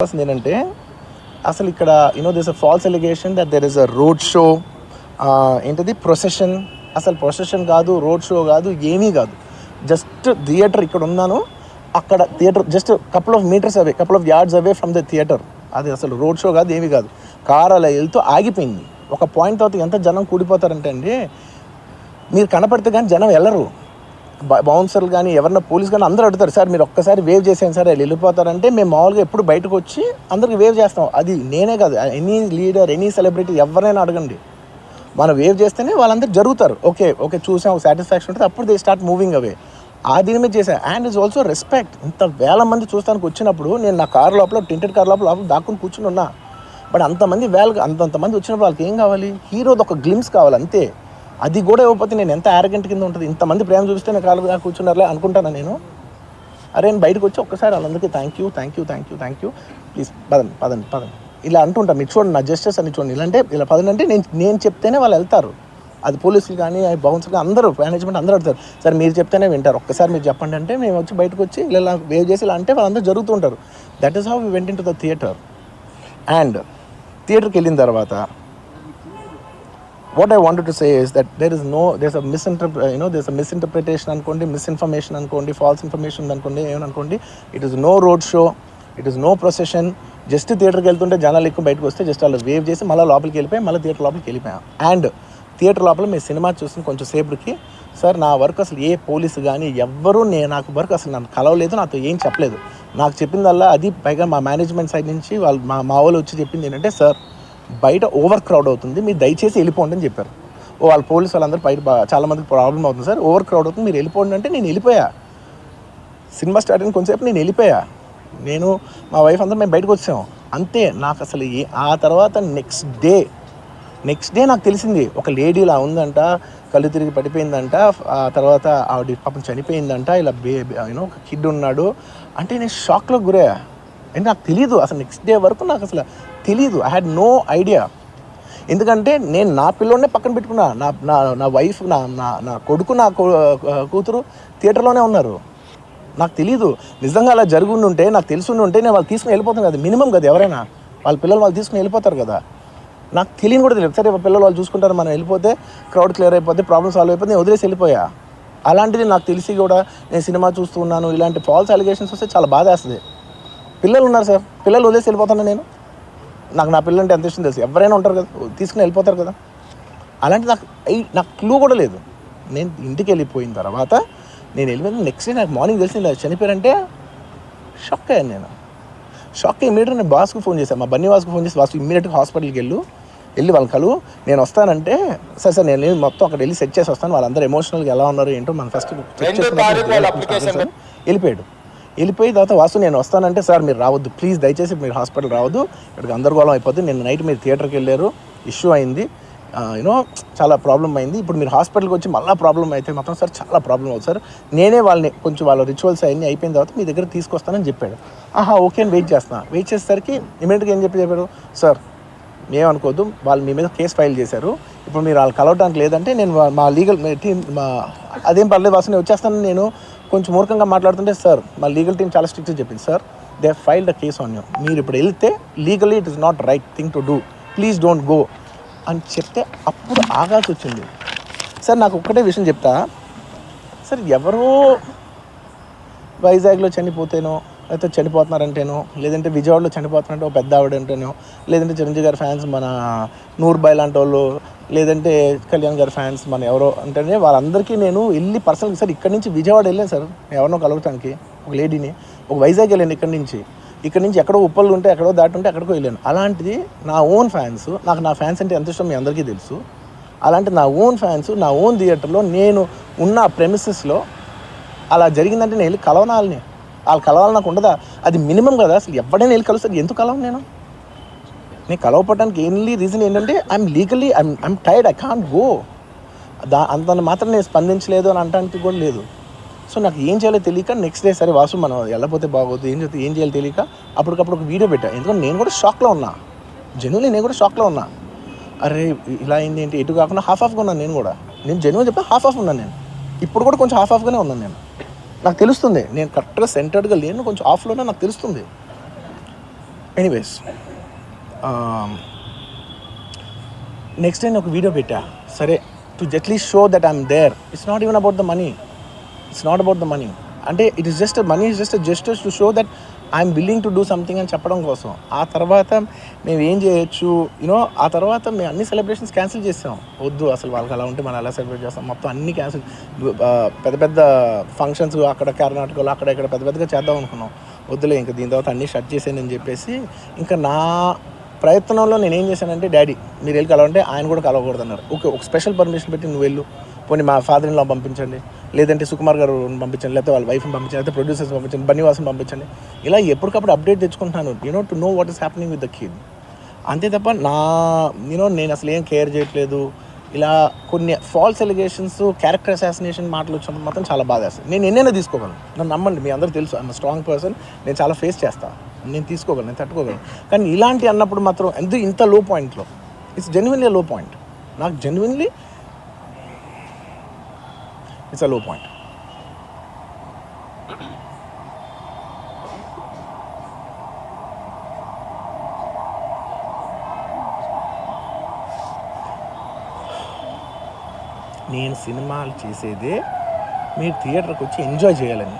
ఏంటంటే అసలు ఇక్కడ this a false allegation that there is a road show, ఏంటది ప్రొసెషన్. అసలు ప్రొసెషన్ కాదు, రోడ్ షో కాదు, ఏమీ కాదు. జస్ట్ థియేటర్ ఇక్కడ ఉన్నాను, అక్కడ theatre just couple of metres away, couple of yards away from the theatre. అది అసలు రోడ్ షో కాదు, ఏమీ కాదు. కార్ అలా వెళ్తూ ఆగిపోయింది. ఒక పాయింట్ తర్వాత ఎంత జనం కూడిపోతారంటే అండి, మీరు కనపడితే కానీ జనం వెళ్ళరు. బౌన్సర్లు కానీ ఎవరన్నా పోలీస్ కానీ అందరూ అడుగుతారు, సార్ మీరు ఒక్కసారి వేవ్ చేసాను సార్ వాళ్ళు వెళ్ళిపోతారంటే మేము మామూలుగా ఎప్పుడు బయటకు వచ్చి అందరికి వేవ్ చేస్తాం. అది నేనే కాదు, ఎనీ లీడర్, ఎనీ సెలబ్రిటీ ఎవరైనా అడగండి, మనం వేవ్ చేస్తేనే వాళ్ళందరూ జరుగుతారు. ఓకే ఓకే చూసాం, సాటిస్ఫాక్షన్ ఉంటుంది, అప్పుడు దే స్టార్ట్ మూవింగ్ అవే. ఆ దీని మీద చేశాను. And it's also respect. ఇంత వేల మంది చూస్తానికి వచ్చినప్పుడు నేను నా కార్ లోపల, టెంటెడ్ కార్ లోపల దాక్కుని కూర్చుని ఉన్నా. బట్ అంతమంది అంతమంది వచ్చినప్పుడు వాళ్ళకి ఏం కావాలి? హీరోది ఒక గ్లిమ్స్ కావాలి అంతే. అది కూడా ఇవ్వకపోతే నేను ఎంత యారగెంట్ కింద ఉంటుంది. ఇంతమంది ప్రేమ చూపిస్తే నేను కాళ్ళు కూర్చున్నారులే అనుకుంటాను నేను. అరే నేను బయటకు వచ్చి ఒక్కసారి వాళ్ళందరికీ థ్యాంక్ యూ ప్లీజ్ పదండి పదండి పదండి ఇలా అంటుంటా. మీరు చూడండి నా జస్టిస్ అని చూడండి. ఇలాంటే ఇలా పదండి అంటే నేను చెప్తేనే వాళ్ళు వెళ్తారు. అది పోలీసులు కానీ బౌన్సర్ కానీ అందరూ, మేనేజ్మెంట్ అందరూ అడుగుతారు, సార్ మీరు చెప్తేనే వింటారు, ఒక్కసారి మీరు చెప్పండి అంటే మేము వచ్చి బయటకు వచ్చి ఇలా వేవ్ చేసి ఇలా అంటే వాళ్ళందరూ జరుగుతుంటారు. That is how we went into the theatre. And థియేటర్కి వెళ్ళిన తర్వాత what I wanted to say is that there's a misinterpretation అనుకోండి, misinformation అనుకోండి, false information అనుకోండి, ఏమనుకోండి, it is no road show, it is no procession. Just థియేటర్కి వెళ్తుంటే జనాలు ఎక్కువ బయటకు వస్తే జస్ట్ వాళ్ళు వేవ్ చేసి మళ్ళీ లోపలికి వెళ్ళిపోయి మళ్ళీ థియేటర్ లోపలికి వెళ్ళిపోయాం. అండ్ థియేటర్ లోపల మీ సినిమా చూసిన కొంచెం సేపటికి, సార్ నా వర్క్ అసలు ఏ పోలీసు కానీ ఎవ్వరూ నాకు వర్క్ అసలు నన్ను కలవలేదు, నాతో ఏం చెప్పలేదు. నాకు చెప్పిందల్లా అది పైగా మా మేనేజ్మెంట్ సైడ్ నుంచి వాళ్ళు మా వాళ్ళు వచ్చి చెప్పింది ఏంటంటే, సార్ బయట ఓవర్ క్రౌడ్ అవుతుంది, మీరు దయచేసి వెళ్ళిపోండి అని చెప్పారు. వాళ్ళ పోలీసు వాళ్ళందరూ బయట చాలామందికి ప్రాబ్లం అవుతుంది, సార్ ఓవర్ క్రౌడ్ అవుతుంది మీరు వెళ్ళిపోండి అంటే నేను వెళ్ళిపోయా. సినిమా స్టార్ట్ అయిన కొంచెంసేపు నేను వెళ్ళిపోయా. నేను మా వైఫ్ అందరూ మేము బయటకు వచ్చాము అంతే. నాకు అసలు ఆ తర్వాత నెక్స్ట్ డే నాకు తెలిసింది, ఒక లేడీ ఇలా ఉందంట, కళ్ళు తిరిగి పడిపోయిందంట, ఆ తర్వాత ఆవిడ పాపం చనిపోయిందంట, ఇలా ఒక కిడ్ ఉన్నాడు అంటే నేను షాక్లో గురయ్యా. అంటే నాకు తెలీదు అసలు, నెక్స్ట్ డే వరకు నాకు అసలు తెలీదు. I had no idea. ఎందుకంటే నేను నా పిల్లోనే పక్కన పెట్టుకున్నా, నా వైఫ్, నా కొడుకు, నా కూతురు థియేటర్లోనే ఉన్నారు. నాకు తెలీదు. నిజంగా అలా జరుగుండి ఉంటే, నాకు తెలిసి ఉంటే నేను వాళ్ళు తీసుకుని వెళ్ళిపోతాను కదా, మినిమం కదా, ఎవరైనా వాళ్ళ పిల్లలు వాళ్ళు తీసుకుని వెళ్ళిపోతారు కదా. నాకు తెలియని కూడా తెలియదు. సరే పిల్లలు వాళ్ళు చూసుకుంటారు, మనం వెళ్ళిపోతే క్రౌడ్ క్లియర్ అయిపోతే, ప్రాబ్లమ్ సాల్వ్ అయిపోతే నేను వదిలేసి వెళ్ళిపోయా. అలాంటిది నాకు తెలిసి కూడా నేను సినిమా చూస్తూ ఉన్నాను, ఇలాంటి ఫాల్స్ అలిగేషన్స్ వస్తే చాలా బాధ వేస్తుంది. పిల్లలు ఉన్నారు సార్, పిల్లలు వదిలేసి వెళ్ళిపోతాను నేను. నా పిల్లలు అంటే ఎంత ఇష్టం తెలుసు, ఎవరైనా ఉంటారు కదా, తీసుకుని వెళ్ళిపోతారు కదా. అలాంటి నాకు క్లూ కూడా లేదు. నేను ఇంటికి వెళ్ళిపోయిన తర్వాత నేను వెళ్ళిపోయిన నెక్స్ట్ డే నాకు మార్నింగ్ తెలిసి ఇలా చనిపోయారంటే షాక్ అయ్యాను నేను. షాక్ అయ్యి ఇమీడియట్గా నేను బాస్కి ఫోన్ చేశాను, మా బన్నీ వాసుకు ఫోన్ చేసి, వాసు ఇమీడియట్గా హాస్పిటల్కి వెళ్ళి వాళ్ళ కలు నేను వస్తానంటే, సార్ నేను మొత్తం అక్కడ వెళ్ళి సెట్ చేసి వస్తాను, వాళ్ళందరూ ఎమోషనల్గా ఎలా ఉన్నారు ఏంటో మనం ఫస్ట్ వెళ్ళిపోయి తర్వాత వాసు నేను వస్తానంటే, సార్ మీరు రావద్దు ప్లీజ్, దయచేసి మీరు హాస్పిటల్ రావద్దు, ఇక్కడికి గందరగోళం అయిపోద్ది, నేను నైట్ మీరు థియేటర్కి వెళ్ళారు, ఇష్యూ అయింది, చాలా ప్రాబ్లం అయింది, ఇప్పుడు మీరు హాస్పిటల్కి వచ్చి మళ్ళీ ప్రాబ్లం అయితే మాత్రం సార్ చాలా ప్రాబ్లం అవుతుంది సార్, నేనే వాళ్ళని కొంచెం వాళ్ళ రిచువల్స్ అవన్నీ అయిపోయిన తర్వాత మీ దగ్గర తీసుకొస్తానని చెప్పాడు. ఓకే అని వెయిట్ చేసేసరికి ఇమీడియట్గా ఏం చెప్పారు, సార్ ఏమనుకోవద్దు, వాళ్ళు మీ మీద కేసు ఫైల్ చేశారు, ఇప్పుడు మీరు వాళ్ళు కలవడానికి లేదంటే నేను మా లీగల్ టీం అదేం పర్లేదు వాసు నేను వచ్చేస్తాను. నేను కొంచెం మూర్ఖంగా మాట్లాడుతుంటే, సార్ మా లీగల్ టీం చాలా స్ట్రిక్ట్గా చెప్పింది, sir they filed a case on you, మీరు ఇప్పుడు వెళ్తే legally it is not right thing to do, please don't go అని చెప్తే అప్పుడు ఆగాల్సి వచ్చింది. సార్ నాకు ఒక్కటే విషయం చెప్తా సార్, ఎవరో వైజాగ్లో చనిపోతేనో, లేకపోతే చనిపోతున్నారంటేనో, లేదంటే విజయవాడలో చనిపోతున్నారంటే ఒక పెద్ద ఆవిడ అంటేనో, లేదంటే చిరంజీవి గారి ఫ్యాన్స్ మన నూర్బాయ్ లాంటి వాళ్ళు, లేదంటే కళ్యాణ్ గారి ఫ్యాన్స్ మన ఎవరో అంటేనే వాళ్ళందరికీ నేను వెళ్ళి పర్సనల్గా, సార్ ఇక్కడి నుంచి విజయవాడ వెళ్ళాను సార్ ఎవరినో కలవటానికి, ఒక లేడీని, ఒక వైజాగ్ వెళ్ళాను, ఇక్కడి నుంచి ఎక్కడో ఉప్పలు ఉంటే ఎక్కడో దాటి ఉంటే ఎక్కడికో వెళ్ళాను. అలాంటిది నా ఓన్ ఫ్యాన్స్, నాకు నా ఫ్యాన్స్ అంటే ఎంత ఇష్టం మీ అందరికీ తెలుసు, అలాంటి నా ఓన్ ఫ్యాన్స్ నా ఓన్ థియేటర్లో నేను ఉన్న ప్రెమిసెస్లో అలా జరిగిందంటే నేను వెళ్ళి కలవనాలని, వాళ్ళు కలవాలి నాకు ఉండదా? అది మినిమం కదా. అసలు ఎవడైనా వెళ్ళి కలుస్తారు, ఎందుకు కలవను నేను కలవపడడానికి ఓన్లీ రీజన్ ఏంటంటే I'm tired, I can't go. అంత మాత్రం నేను స్పందించలేదు అని అనడానికి కూడా లేదు. సో నాకు ఏం చేయాలో తెలియక నెక్స్ట్ డే సరే వాసు మనం వెళ్ళకపోతే బాగోదు, ఏం చేయాలో తెలియక అప్పటికప్పుడు ఒక వీడియో పెట్టా. ఎందుకంటే నేను కూడా షాక్లో ఉన్నా, జెన్యున్లీ నేను కూడా షాక్లో ఉన్నా. అరే ఇలా అయింది ఏంటి, ఎటు కాకుండా హాఫ్గా ఉన్నాను నేను జెన్యున్ చెప్తే హాఫ్ ఉన్నాను నేను. ఇప్పుడు కూడా కొంచెం హాఫ్గానే ఉన్నాను నేను. నాకు తెలుస్తుంది నేను కరెక్ట్గా సెంటర్డ్గా లేను, కొంచెం ఆఫ్లోనే నాకు తెలుస్తుంది. ఎనీవేస్, నెక్స్ట్ నేను ఒక వీడియో పెట్టా, సరే to at least show that I'm there. It's not even about the money, it's not about the money. అంటే it is just money is just gestures to show that I'm willing to do something అని చెప్పడం కోసం. ఆ తర్వాత మేము ఏం చేయొచ్చు ఆ తర్వాత మేము అన్ని సెలబ్రేషన్స్ క్యాన్సిల్ చేసాం. వద్దు అసలు వాళ్ళకి అలా ఉంటే మనం ఎలా సెలబ్రేట్ చేస్తాం, మొత్తం అన్ని క్యాన్సిల్. పెద్ద పెద్ద ఫంక్షన్స్ అక్కడ కర్ణాటకలో అక్కడ ఇక్కడ పెద్ద పెద్దగా చేద్దాం అనుకున్నాం. వద్దులే ఇంకా దీని తర్వాత అన్నీ షట్ చేసానని చెప్పేసి ఇంకా నా ప్రయత్నంలో నేను ఏం చేశానంటే, డాడీ మీరు వెళ్ళి కలవంటే ఆయన కూడా కలవకూడదు అన్నారు. ఓకే, ఒక స్పెషల్ పర్మిషన్ పెట్టి నువ్వు వెళ్ళు, పోనీ మా ఫాదర్ ఇన్ లా పంపించండి, లేదంటే సుకుమార్ గారు పంపించండి, లేకపోతే వాళ్ళ వైఫ్ని పంపించండి, లేకపోతే ప్రొడ్యూసర్స్ పంపించండి, బన్నీవాసన్ పంపించండి. ఇలా ఎప్పటికప్పుడు అప్డేట్ తెచ్చుకుంటున్నాను to know what is happening with the kid. అంతే తప్ప నేను అసలు ఏం కేర్ చేయట్లేదు. ఇలా కొన్ని ఫాల్స్ ఎలిగేషన్స్, క్యారెక్టర్ అసాసినేషన్ మాటలు వచ్చినప్పుడు మాత్రం చాలా బాధ వేస్తుంది. నేను ఎన్నైనా తీసుకోగలను, నన్ను నమ్మండి, మీ అందరూ తెలుసు ఐఎమ్ స్ట్రాంగ్ పర్సన్, నేను చాలా ఫేస్ చేస్తాను, నేను తీసుకోగలను, నేను తట్టుకోగలను. కానీ ఇలాంటి అన్నప్పుడు మాత్రం ఇంత లో పాయింట్లో, ఇట్స్ జెన్యున్లీ లో పాయింట్, నాకు జెన్యున్లీ ఇట్స్ అ లో పాయింట్. నేను సినిమాలు చేసేదే మీరు థియేటర్కి వచ్చి ఎంజాయ్ చేయాలని.